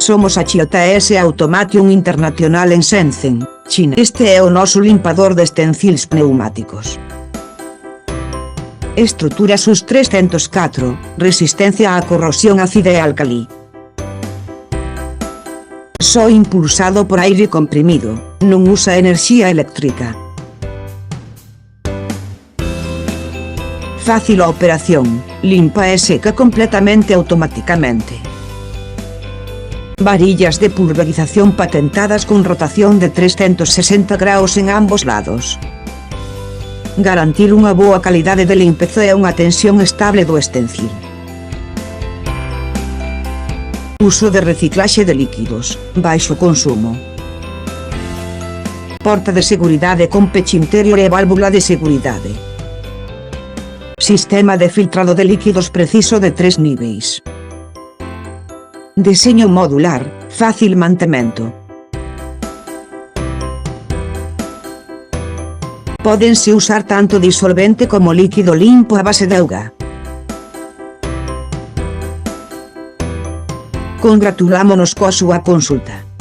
Somos a JS Automation International en Shenzhen, China. Este é o noso limpador de stencils pneumáticos. Estrutura SUS 304, resistencia á corrosión ácida e alcalí. Só impulsado por aire comprimido, non usa enerxía eléctrica. Fácil a operación, limpa e seca completamente automáticamente. Varillas de pulverización patentadas con rotación de 360 graus en ambos lados. Garantir unha boa calidade de limpeza e unha tensión estable do stencil. Uso de reciclaxe de líquidos, baixo consumo. Porta de seguridade con peche interior e válvula de seguridade. Sistema de filtrado de líquidos preciso de 3 niveis. Deseño modular, fácil mantemento. Pódense usar tanto disolvente como líquido limpo a base de auga. Congratulámonos coa súa consulta.